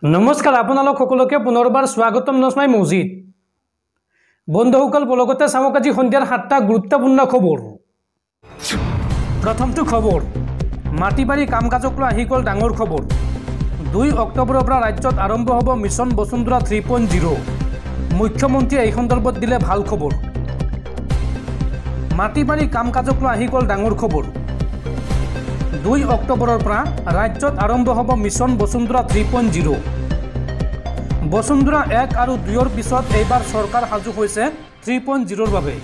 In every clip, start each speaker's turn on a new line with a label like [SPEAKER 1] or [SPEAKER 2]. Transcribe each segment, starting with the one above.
[SPEAKER 1] নমস্কাৰ আপোনালোক সকলোকে পুনৰবাৰ স্বাগতম নস্মাই মছজিদ বন্ধুসকল বলগতে চাওক আজি সন্ধিয়াৰ 7টা গুৰুত্বপূৰ্ণ খবৰ। প্ৰথমটো খবৰ মাটিবাৰী কাম-কাজক লৈ আহি গ'ল ডাঙৰ খবৰ। 2 অক্টোবৰৰ পৰা ৰাজ্যত আৰম্ভ হ'ব মিছন বসুন্ধৰা 3.0। মুখ্যমন্ত্ৰীয়ে এই সন্দৰ্ভত দিলে ভাল খবৰ। মাটিবাৰী কাম-কাজক লৈ আহি গ'ল ডাঙৰ খবৰ। 2 অক্টোবৰৰ পৰা ৰাজ্যত আৰম্ভ হ'ব মিছন বসুন্ধৰা 3.0। বসুন্ধৰা 1 আৰু 2ৰ পিছত এইবাৰ চৰকাৰ সাজু হৈছে 3.0ৰ বাবে।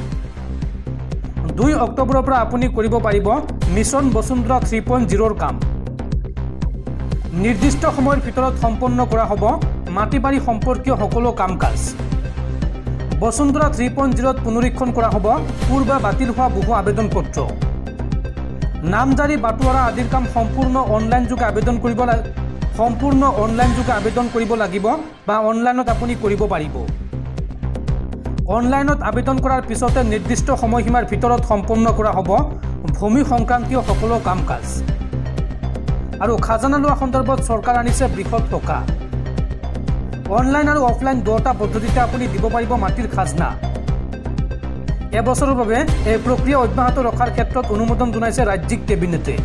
[SPEAKER 1] 2 অক্টোবৰৰ পৰা আপুনি কৰিব পাৰিব মিছন বসুন্ধৰা 3.0ৰ কাম। নিৰ্দিষ্ট সময়ৰ ভিতৰত সম্পন্ন কৰা হ'ব মাটিবাৰী সম্পৰ্কীয় সকলো কাম-কাজ। বসুন্ধৰা 3.0ত পুনৰীক্ষণ কৰা হ'ব পূৰ্বে বাতিল হোৱা বহু আবেদন পত্ৰ। নামজাৰি বাটোৱাৰা আদিৰ কাম সম্পূৰ্ণ অনলাইন যোগে আবেদন কৰিব লাগিব বা অনলাইনত আপুনি কৰিব পাৰিব। অনলাইনত আবেদন কৰাৰ পিছতে নিৰ্দিষ্ট সময়সীমাৰ ভিতৰত সম্পন্ন কৰা হ'ব ভূমি সংক্ৰান্তীয় সকলো কাম-কাজ। আৰু খাজানা লোৱা সন্দৰ্ভত চৰকাৰ আনিছে বৃহৎ টকা। অনলাইন আৰু অফলাইন দুটা পদ্ধতিতে আপুনি দিব পাৰিব মাটিৰ খাজনা। এবছৰৰ বাবে এই প্ৰক্ৰিয়া অব্যাহত ৰখাৰ ক্ষেত্ৰত অনুমোদন জনাইছে ৰাজ্যিক কেবিনেটে।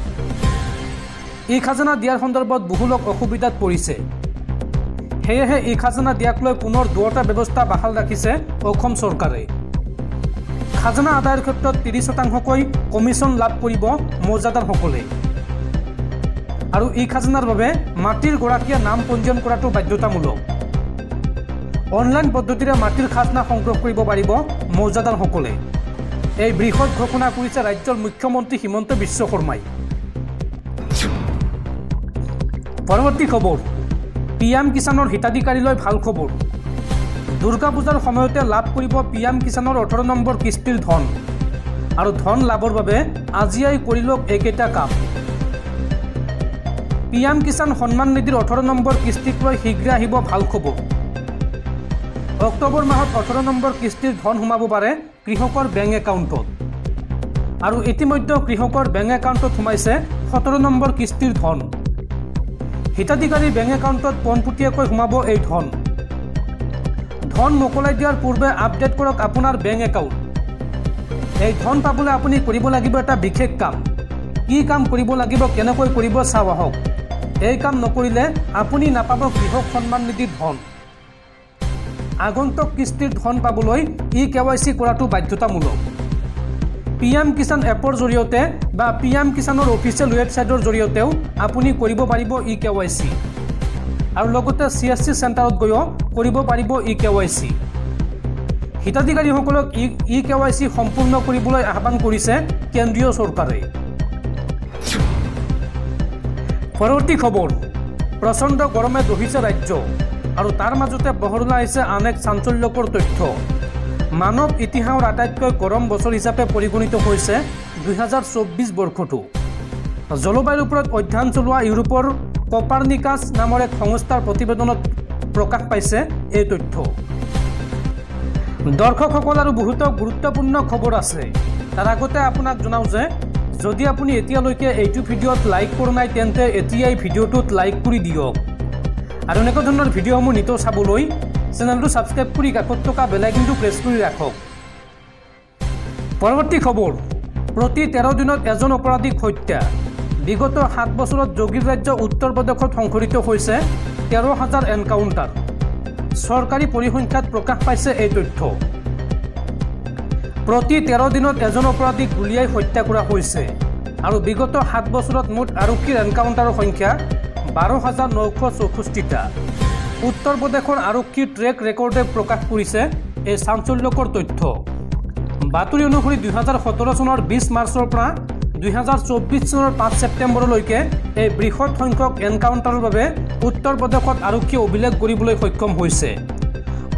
[SPEAKER 1] এই খাজানা দিয়াৰ সন্দৰ্ভত বহু লোক অসুবিধাত পৰিছে। সেয়েহে এই খাজানা দিয়াক লৈ পুনৰ দুটা ব্যৱস্থা বাহাল ৰাখিছে অসম চৰকাৰে। খাজানা আদায়ৰ ক্ষেত্ৰত 30% কমিশ্যন লাভ কৰিব মৌজাদাৰসকলে। আৰু এই খাজানাৰ বাবে মাটিৰ গৰাকীয়ে নাম পঞ্জীয়ন কৰাটো বাধ্যতামূলক। অনলাইন পদ্ধতিৰে মাটিৰ খাজনা সংগ্ৰহ কৰিব পাৰিব মৌজাদাৰসকলে। এই বৃহৎ ঘোষণা কৰিছে ৰাজ্যৰ মুখ্যমন্ত্ৰী হিমন্ত বিশ্ব শৰ্মাই। পৰৱৰ্তী খবৰ PM কিষাণৰ হিতাধিকাৰীলৈ ভাল খবৰ। দুৰ্গা পূজাৰ সময়তে লাভ কৰিব PM কিষাণৰ 18 নম্বৰ কিস্তিৰ ধন। আৰু ধন লাভৰ বাবে আজিয়াই কৰি লওক এইকেইটা কাম। PM কিষাণ সন্মান নিধিৰ 18 নম্বৰ কিস্তিক লৈ শীঘ্ৰে আহিব ভাল খবৰ। অক্টোবৰ মাহত 18 নম্বৰ কিস্তিৰ ধন সোমাব পাৰে কৃষকৰ বেংক একাউণ্টত। আৰু ইতিমধ্যে কৃষকৰ বেংক একাউণ্টত সোমাইছে 17 নম্বৰ কিস্তিৰ ধন। হিতাধিকাৰীৰ বেংক একাউণ্টত পোনপটীয়াকৈ সোমাব এই ধন। ধন মোকলাই দিয়াৰ পূৰ্বে আপডেট কৰক আপোনাৰ বেংক একাউণ্ট। এই ধন পাবলৈ আপুনি কৰিব লাগিব এটা বিশেষ কাম। কি কাম কৰিব লাগিব, কেনেকৈ কৰিব চাওঁ আহক। এই কাম নকৰিলে আপুনি নাপাব কৃষক সন্মান নিধিৰ ধন। আগন্তুক কিস্তিৰ ধন পাবলৈ KYC কৰাটো বাধ্যতামূলক। PM কিষাণ এপৰ জৰিয়তে বা PM কিষাণৰ অফিচিয়েল ৱেবছাইটৰ জৰিয়তেও আপুনি কৰিব পাৰিব KYC। আৰু লগতে CSC চেণ্টাৰত গৈও কৰিব পাৰিব KYC। হিতাধিকাৰীসকলক KYC সম্পূৰ্ণ কৰিবলৈ আহ্বান কৰিছে কেন্দ্ৰীয় চৰকাৰে। পৰৱৰ্তী খবৰ প্ৰচণ্ড গৰমে দহিছে ৰাজ্য। আৰু তাৰ মাজতে বহৰলৈ আহিছে আন এক চাঞ্চল্যকৰ তথ্য। মানৱ ইতিহাসৰ আটাইতকৈ গৰম বছৰ হিচাপে পৰিগণিত হৈছে 2024 বৰ্ষটো। জলবায়ুৰ ওপৰত অধ্যয়ন চলোৱা ইউৰোপৰ কপাৰনিকাছ নামৰ এক সংস্থাৰ প্ৰতিবেদনত প্ৰকাশ পাইছে এই তথ্য। দৰ্শকসকল আৰু বহুতো গুৰুত্বপূৰ্ণ খবৰ আছে। তাৰ আগতে আপোনাক জনাওঁ যে যদি আপুনি এতিয়ালৈকে এইটো ভিডিঅ'ত লাইক কৰা নাই তেন্তে এতিয়াই ভিডিঅ'টোত লাইক কৰি দিয়ক। আৰু এনেকুৱা ধৰণৰ ভিডিঅ'সমূহ নিতৌ চাবলৈ চেনেলটো ছাবস্ক্ৰাইব কৰি কাষত থকা বেল আইকনটো প্ৰেছ কৰি ৰাখক। পৰৱৰ্তী খবৰ প্ৰতি 13 দিনত এজন অপৰাধীক হত্যা। বিগত 7 বছৰত যোগীৰ ৰাজ্য উত্তৰ প্ৰদেশত সংঘটিত হৈছে 13,000 এনকাউণ্টাৰ। চৰকাৰী পৰিসংখ্যাত প্ৰকাশ পাইছে এই তথ্য। প্ৰতি 13 দিনত এজন অপৰাধীক গুলীয়াই হত্যা কৰা হৈছে। আৰু বিগত 7 বছৰত মুঠ আৰক্ষীৰ এনকাউণ্টাৰৰ সংখ্যা 12,964টা। উত্তৰ প্ৰদেশৰ আৰক্ষীৰ ট্ৰেক ৰেকৰ্ডে প্ৰকাশ কৰিছে এই চাঞ্চল্যকৰ তথ্য। বাতৰি অনুসৰি 2017 চনৰ 20 মাৰ্চৰ পৰা 2024 চনৰ 5 ছেপ্টেম্বৰলৈকে এই বৃহৎ সংখ্যক এনকাউণ্টাৰৰ বাবে উত্তৰ প্ৰদেশত আৰক্ষীয়ে অভিলেখ গঢ়িবলৈ সক্ষম হৈছে।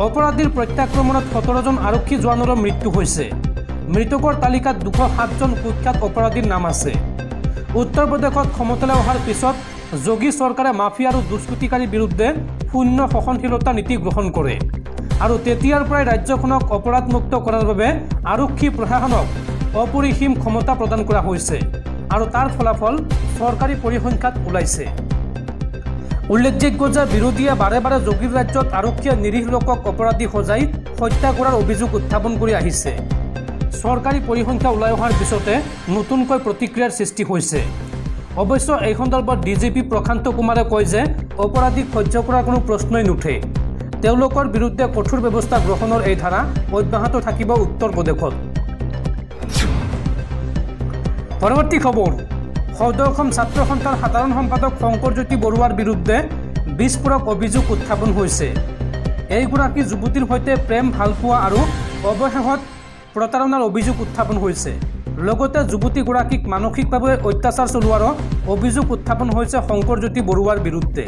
[SPEAKER 1] অপৰাধীৰ প্ৰত্যাক্ৰমণত 17জন আৰক্ষী জোৱানৰো মৃত্যু হৈছে। মৃতকৰ তালিকাত 207জন কুখ্যাত অপৰাধীৰ নাম আছে। উত্তৰ প্ৰদেশত ক্ষমতালৈ অহাৰ পিছত যোগী চৰকাৰে মাফিয়া আৰু দুষ্কৃতিকাৰীৰ বিৰুদ্ধে শূন্য সহনশীলতা নীতি গ্ৰহণ কৰে। আৰু তেতিয়াৰ পৰাই ৰাজ্যখনক অপৰাধমুক্ত কৰাৰ বাবে আৰক্ষী প্ৰশাসনক অপৰিসীম ক্ষমতা প্ৰদান কৰা হৈছে। আৰু তাৰ ফলাফল চৰকাৰী পৰিসংখ্যাত ওলাইছে। উল্লেখযোগ্য যে বিৰোধীয়ে বাৰে বাৰে যোগীৰ ৰাজ্যত আৰক্ষীয়ে নিৰীহ লোকক অপৰাধী সজাই হত্যা কৰাৰ অভিযোগ উত্থাপন কৰি আহিছে। চৰকাৰী পৰিসংখ্যা ওলাই অহাৰ পিছতে নতুনকৈ প্ৰতিক্ৰিয়াৰ সৃষ্টি হৈছে। অৱশ্য এই সন্দৰ্ভত ডিজিপি প্ৰশান্ত কুমাৰে কয় যে অপৰাধীক সহ্য কৰাৰ কোনো প্ৰশ্নই নুঠে। তেওঁলোকৰ বিৰুদ্ধে কঠোৰ ব্যৱস্থা গ্ৰহণৰ এই ধাৰা অব্যাহত থাকিব উত্তৰ প্ৰদেশত। পৰৱৰ্তী খবৰ, সদৌ অসম ছাত্ৰ সন্থাৰ সাধাৰণ সম্পাদক শংকৰজ্যোতি বৰুৱাৰ বিৰুদ্ধে বিস্ফোৰক অভিযোগ উত্থাপন হৈছে। এইগৰাকী যুৱতীৰ সৈতে প্ৰেম ভালপোৱা আৰু অৱশেষত প্ৰতাৰণাৰ অভিযোগ উত্থাপন হৈছে। লগতে যুৱতীগৰাকীক মানসিকভাৱে অত্যাচাৰ চলোৱাৰো অভিযোগ উত্থাপন হৈছে শংকৰজ্যোতি বৰুৱাৰ বিৰুদ্ধে।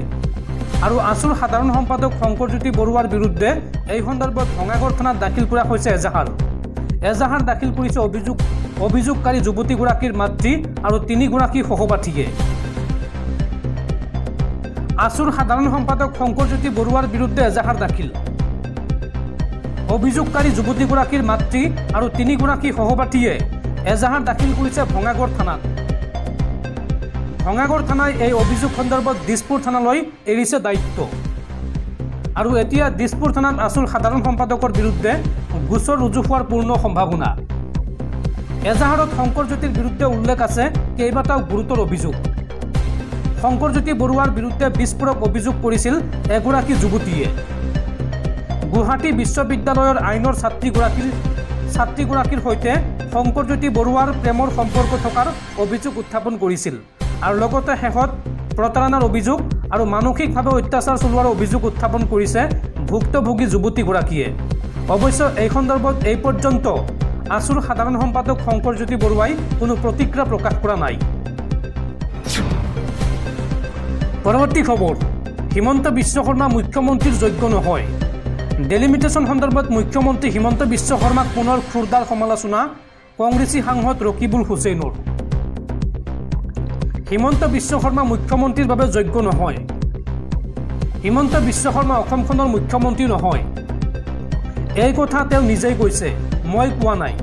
[SPEAKER 1] আৰু আছুৰ সাধাৰণ সম্পাদক শংকৰজ্যোতি বৰুৱাৰ বিৰুদ্ধে এই সন্দৰ্ভত ভঙাগড় থানাত দাখিল কৰা হৈছে এজাহাৰ দাখিল কৰিছে অভিযোগকাৰী যুৱতীগৰাকীৰ মাতৃ আৰু 3গৰাকী সহপাঠীয়ে। আছুৰ সাধাৰণ সম্পাদক শংকৰজ্যোতি বৰুৱাৰ বিৰুদ্ধে এজাহাৰ দাখিল। অভিযোগকাৰী যুৱতীগৰাকীৰ মাতৃ আৰু 3গৰাকী সহপাঠীয়ে এজাহাৰ দাখিল কৰিছে ভঙাগড় থানাত। ভঙাগড় থানাই এই অভিযোগ সন্দৰ্ভত দিছপুৰ থানালৈ এৰিছে দায়িত্ব। আৰু এতিয়া দিছপুৰ থানাত আছুৰ সাধাৰণ সম্পাদকৰ বিৰুদ্ধে গোচৰ ৰুজু হোৱাৰ পূৰ্ণ সম্ভাৱনা। এজাহাৰত শংকৰজ্যোতিৰ বিৰুদ্ধে উল্লেখ আছে কেইবাটাও গুৰুতৰ অভিযোগ। শংকৰজ্যোতি বৰুৱাৰ বিৰুদ্ধে বিস্ফোৰক অভিযোগ কৰিছিল এগৰাকী যুৱতীয়ে। গুৱাহাটী বিশ্ববিদ্যালয়ৰ আইনৰ ছাত্ৰীগৰাকীৰ সৈতে শংকৰজ্যোতি বৰুৱাৰ প্ৰেমৰ সম্পৰ্ক থকাৰ অভিযোগ উত্থাপন কৰিছিল আৰু লগতে শেষত প্ৰতাৰণাৰ অভিযোগ আৰু মানসিকভাৱে অত্যাচাৰ চলোৱাৰ অভিযোগ উত্থাপন কৰিছে ভুক্তভোগী যুৱতীগৰাকীয়ে। অৱশ্য এই সন্দৰ্ভত এই পৰ্যন্ত আছুৰ সাধাৰণ সম্পাদক শংকৰজ্যোতি বৰুৱাই কোনো প্ৰতিক্ৰিয়া প্ৰকাশ কৰা নাই। পৰৱৰ্তী খবৰ, হিমন্ত বিশ্ব শৰ্মা মুখ্যমন্ত্ৰীৰ যোগ্য নহয়। ডেলিমিটেশ্যন সন্দৰ্ভত মুখ্যমন্ত্ৰী হিমন্ত বিশ্ব শৰ্মাক পুনৰ খুৰদাৰ সমালোচনা কংগ্ৰেছী সাংসদ ৰকিবুল হুছেইনৰ। হিমন্ত বিশ্ব শৰ্মা মুখ্যমন্ত্ৰীৰ বাবে যোগ্য নহয়। হিমন্ত বিশ্ব শৰ্মা অসমখনৰ মুখ্যমন্ত্ৰী নহয়, এই কথা তেওঁ নিজেই কৈছে, মই কোৱা নাই।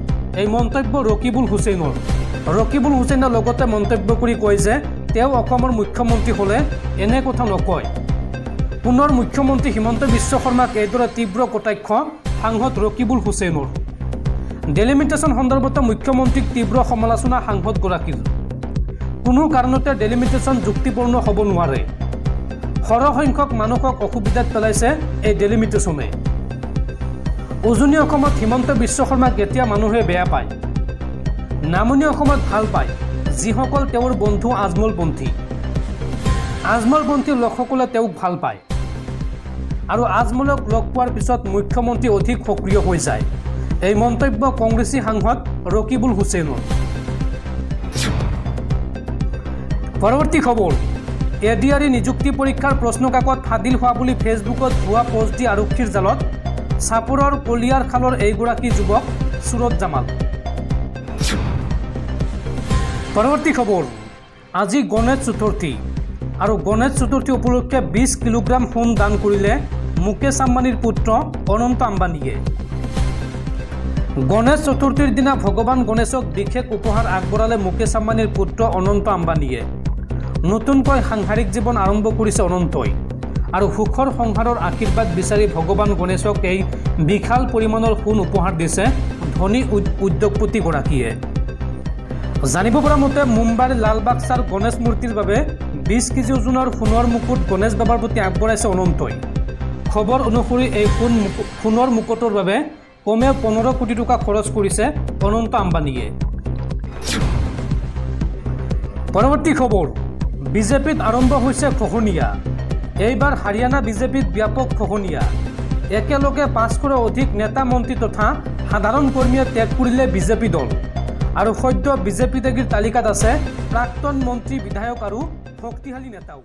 [SPEAKER 1] এই মন্তব্য ৰকিবুল হুছেইনৰ। ৰকিবুল হুছেইনে লগতে মন্তব্য কৰি কয় যে তেওঁ অসমৰ মুখ্যমন্ত্ৰী হ'লে এনে কথা নকয়। পুনৰ মুখ্যমন্ত্ৰী হিমন্ত বিশ্ব শৰ্মাক এইদৰে তীব্ৰ কটাক্ষ সাংসদ ৰকিবুল হুছেইনৰ। ডেলিমিটেশ্যন সন্দৰ্ভত মুখ্যমন্ত্ৰীক তীব্ৰ সমালোচনা সাংসদগৰাকীৰ। কোনো কাৰণতে ডেলিমিটেশ্যন যুক্তিপূৰ্ণ হ'ব নোৱাৰে। সৰহসংখ্যক মানুহক অসুবিধাত পেলাইছে এই ডেলিমিটেশ্যনে। উজনি অসমত হিমন্ত বিশ্ব শৰ্মাক এতিয়া মানুহে বেয়া পায়, নামনি অসমত ভাল পায় যিসকল তেওঁৰ বন্ধু আজমলপন্থী লোকসকলে তেওঁক ভাল পায় আৰু আজমলক লগ পোৱাৰ পিছত মুখ্যমন্ত্ৰী অধিক সক্ৰিয় হৈ যায়। এই মন্তব্য কংগ্ৰেছী সাংসদ ৰকিবুল হুছেইনৰ। পৰৱৰ্তী খবৰ, এডিআৰই নিযুক্তি পৰীক্ষাৰ প্ৰশ্নকাকত ফাদিল হোৱা বুলি ফেচবুকত ভুৱা পোষ্ট দি আৰক্ষীৰ জালত চাপৰৰ কলিয়াৰ খালৰ এইগৰাকী যুৱক সুৰত জামাল। পৰৱৰ্তী খবৰ, আজি গণেশ চতুৰ্থী আৰু গণেশ চতুৰ্থী উপলক্ষে 20 কিলোগ্ৰাম সোণ দান কৰিলে মুকেশ আম্বানীৰ পুত্ৰ অনন্ত আম্বানীয়ে। গণেশ চতুৰ্থীৰ দিনা ভগৱান গণেশক বিশেষ উপহাৰ আগবঢ়ালে মুকেশ আম্বানীৰ পুত্ৰ অনন্ত আম্বানীয়ে। নতুনকৈ সাংসাৰিক জীৱন আৰম্ভ কৰিছে অনন্তই আৰু সুখৰ সংসাৰৰ আশীৰ্বাদ বিচাৰি ভগৱান গণেশক এই বিশাল পৰিমাণৰ সোণ উপহাৰ দিছে ধনী উদ্যোগপতিগৰাকীয়ে। জানিব পৰা মতে মুম্বাইৰ লালবাগছাৰ গণেশ মূৰ্তিৰ বাবে 20 কেজি ওজনৰ সোণৰ মুকুট গণেশ বাবাৰ প্ৰতি আগবঢ়াইছে অনন্তই। খবৰ অনুসৰি এই সোণৰ মুকুটৰ বাবে কমেও 15 কোটি টকা খৰচ কৰিছে অনন্ত আম্বানীয়ে। পৰৱৰ্তী খবৰ, বিজেপিত আৰম্ভ হৈছে খহনীয়া। এইবাৰ হাৰিয়ানা বিজেপিত ব্যাপক খহনীয়া। একেলগে 500ৰো অধিক নেতা মন্ত্ৰী তথা সাধাৰণ কৰ্মীয়ে ত্যাগ কৰিলে বিজেপি দল আৰু সদ্য বিজেপি ত্যাগীৰ তালিকাত আছে প্ৰাক্তন মন্ত্ৰী বিধায়ক আৰু শক্তিশালী নেতাও।